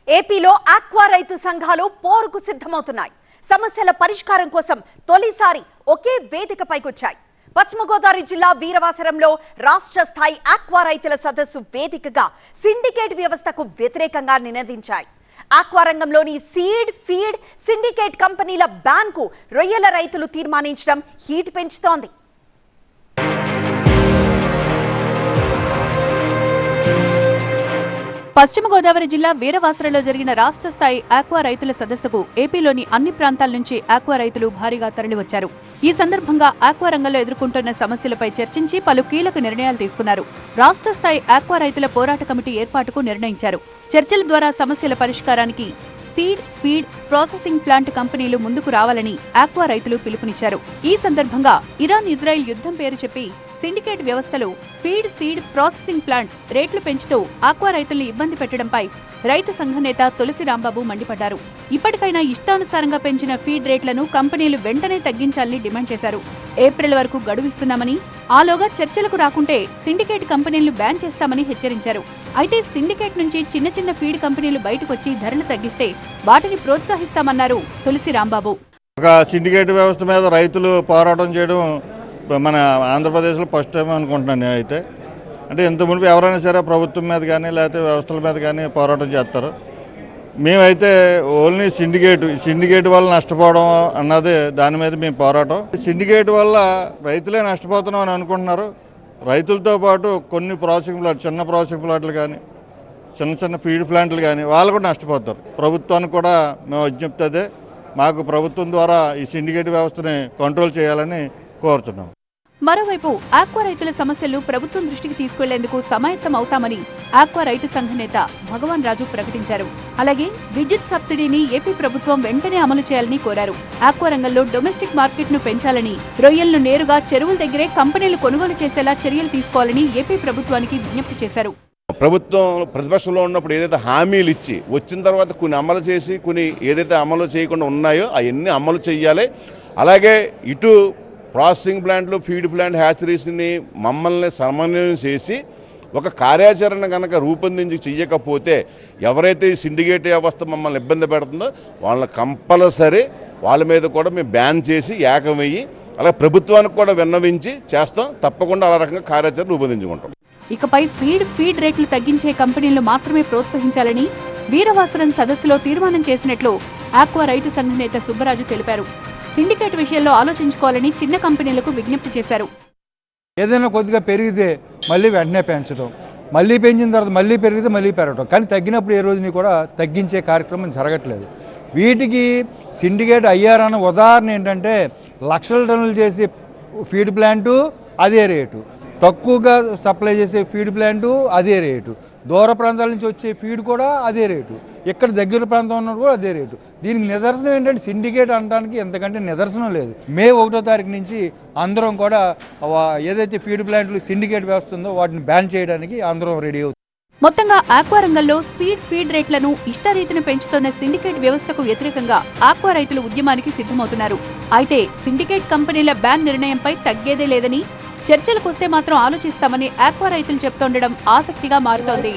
ఏపీలో ఆక్వా రైతు సంఘాలు పోరుకు సిద్ధమవుతున్నాయి. సమస్యల పరిష్కారం కోసం తొలిసారి ఒకే వేదికపైకొచ్చాయి. పశ్చిమ గోదావరి జిల్లా వీరవాసరంలో రాష్ట్ర స్థాయి ఆక్వా రైతుల సదస్సు వేదికగా సిండికేట్ వ్యవస్థకు వ్యతిరేకంగా నినదించాయి. ఆక్వా రంగంలోని సీడ్, ఫీడ్, సిండికేట్ కంపెనీల బ్యాన్కు రొయ్యల రైతులు తీర్మానించడం హీట్ పెంచుతోంది. పశ్చిమ గోదావరి జిల్లా వీరవాసరలో జరిగిన రాష్ట్ర స్థాయి ఆక్వా రైతుల సదస్సుకు ఏపీలోని అన్ని ప్రాంతాల నుంచి ఆక్వా రైతులు భారీగా తరలివచ్చారు. ఈ సందర్భంగా ఆక్వా రంగంలో ఎదుర్కొంటున్న సమస్యలపై చర్చించి పలు కీలక నిర్ణయాలు తీసుకున్నారు. రాష్ట్ర స్థాయి ఆక్వా రైతుల పోరాట కమిటీ ఏర్పాటుకు నిర్ణయించారు. చర్చల ద్వారా సమస్యల పరిష్కారానికి సీడ్, ఫీడ్, ప్రాసెసింగ్ ప్లాంట్ కంపెనీలు ముందుకు రావాలని ఆక్వా రైతులు పిలుపునిచ్చారు. ఈ సందర్భంగా ఇరాన్, ఇజ్రాయెల్ యుద్ధం పేరు చెప్పి సిండికేట్ వ్యవస్థలో ఫీడ్, సీడ్, ప్రాసెసింగ్ ప్లాంట్స్ రేట్లు పెంచుతూ ఆక్వా రైతుల్ని ఇబ్బంది పెట్టడంపై రైతు సంఘ నేత తులసి రాంబాబు మండిపడ్డారు. ఇప్పటికైనా ఇష్టానుసారంగా పెంచిన ఫీడ్ రేట్లను కంపెనీలు వెంటనే తగ్గించాలని డిమాండ్ చేశారు. ఏప్రిల్ వరకు గడువిస్తున్నామని, ఆలోగా చర్చలకు రాకుంటే సిండికేట్ కంపెనీలను బ్యాన్ చేస్తామని హెచ్చరించారు. అయితే సిండికేట్ నుంచి చిన్న చిన్న ఫీడ్ కంపెనీలు బయటకొచ్చి ధరలు తగ్గిస్తే వాటిని ప్రోత్సహిస్తామన్నారు తులసి రాంబాబు. సిండికేట్ వ్యవస్థ మీద రైతులు పోరాటం చేయడం మన ఆంధ్రప్రదేశ్లో ఫస్ట్ టైం అనుకుంటున్నాను నేనైతే. అంటే ఇంత మునుపు ఎవరైనా సరే ప్రభుత్వం మీద కానీ లేకపోతే వ్యవస్థల మీద కానీ పోరాటం చేస్తారు. మేమైతే ఓన్లీ సిండికేట్ వల్ల నష్టపోవడం అన్నది దాని మీద మేము పోరాటం. సిండికేట్ వల్ల రైతులే నష్టపోతున్నాం అని అనుకుంటున్నారు. రైతులతో పాటు కొన్ని ప్రాసెసింగ్ ప్లాంట్, చిన్న ప్రాసెసింగ్ ప్లాంట్లు కానీ చిన్న ఫీడ్ ప్లాంట్లు కానీ వాళ్ళు కూడా నష్టపోతారు. ప్రభుత్వానికి కూడా మేము విజ్ఞప్తి అదే, మాకు ప్రభుత్వం ద్వారా ఈ సిండికేట్ వ్యవస్థని కంట్రోల్ చేయాలని కోరుతున్నాం. మరోవైపు ఆక్వా రైతుల సమస్యలు ప్రభుత్వం దృష్టికి తీసుకెళ్లేందుకు సమాయత్తం అవుతామని ఆక్వా రైతు సంఘ నేత భగవాన్ రాజు ప్రకటించారు. అలాగే విద్యుత్ సబ్సిడీని ఏపీ ప్రభుత్వం వెంటనే అమలు చేయాలని కోరారు. ఆక్వా రంగంలో డొమెస్టిక్ మార్కెట్ ను పెంచాలని, రొయ్యలను నేరుగా చెరువుల దగ్గరే కంపెనీలు కొనుగోలు చేసేలా చర్యలు తీసుకోవాలని ఏపీ ప్రభుత్వానికి విజ్ఞప్తి చేశారు. ప్రభుత్వం ప్రతిపక్షంలో ఉన్నప్పుడు ఏదైతే హామీలు ఇచ్చి వచ్చిన తర్వాత కొన్ని అమలు చేసి కొన్ని ఏదైతే అమలు చేయకుండా ఉన్నాయో అవన్నీ అమలు చేయాలి. అలాగే ఇటు ప్రాసెసింగ్ ప్లాంట్లు, ఫీడ్ ప్లాంట్, హ్యాచరీస్ని మమ్మల్ని సమన్వయం చేసి ఒక కార్యాచరణ కనుక రూపొందించి చెయ్యకపోతే ఎవరైతే ఈ సిండికేట్ వ్యవస్థ మమ్మల్ని ఇబ్బంది పెడుతుందో వాళ్ళని కంపల్సరీ వాళ్ళ మీద కూడా మేము బ్యాన్ చేసి ఏకమయ్యి అలాగే ప్రభుత్వానికి కూడా విన్నవించి చేస్తాం. తప్పకుండా అలా రకంగా కార్యాచరణ రూపొందించుకుంటాం. ఇకపై సీడ్, ఫీడ్ రేట్లు తగ్గించే కంపెనీలు మాత్రమే ప్రోత్సహించాలని వీరవాసరం సదస్సులో తీర్మానం చేసినట్లు ఆక్వా రైతు సంఘ నేత సుబ్బరాజు తెలిపారు. సిండికేట్ విషయంలో ఆలోచించుకోవాలని చిన్న కంపెనీలకు విజ్ఞప్తి చేశారు. ఏదైనా కొద్దిగా పెరిగితే మళ్ళీ వెంటనే పెంచడం, మళ్ళీ పెంచిన తర్వాత మళ్ళీ పెరిగితే మళ్ళీ పెరగడం, కానీ తగ్గినప్పుడు ఏ రోజుని కూడా తగ్గించే కార్యక్రమం జరగట్లేదు. వీటికి సిండికేట్ అయ్యారన్న ఉదాహరణ ఏంటంటే లక్షల టన్నులు చేసే ఫీడ్ ప్లాంటు అదే రేటు, తక్కువగా సప్లై చేసే ఫీడ్ ప్లాంటు అదే రేటు, దూర ప్రాంతాల నుంచి వచ్చే ఫీడ్ కూడా అదే రేటు, ఇక్కడ దగ్గర ప్రాంతం ఉన్నది కూడా అదే రేటు. దీనికి నిదర్శనం ఏంటంటే సిండికేట్ అనడానికి ఎంతకంటే నిదర్శనం లేదు. మే 1వ తారీఖు నుంచి అందరం కూడా ఏదైతే ఫీడ్ ప్లాంట్లు సిండికేట్ వ్యవస్థ ఉందో వాటిని బ్యాన్ చేయడానికి అందరం రెడీ అవుతుంది. మొత్తంగా ఆక్వా రంగంలో సీడ్, ఫీడ్ రేట్లను ఇష్టారీతిని పెంచుతున్న సిండికేట్ వ్యవస్థకు వ్యతిరేకంగా ఆక్వా రైతులు ఉద్యమానికి సిద్ధమవుతున్నారు. అయితే సిండికేట్ కంపెనీల బ్యాన్ నిర్ణయంపై తగ్గేదే లేదని, చర్చలకొస్తే మాత్రం ఆలోచిస్తామని ఆక్వా రైతులు చెప్తుండడం ఆసక్తిగా మారుతోంది.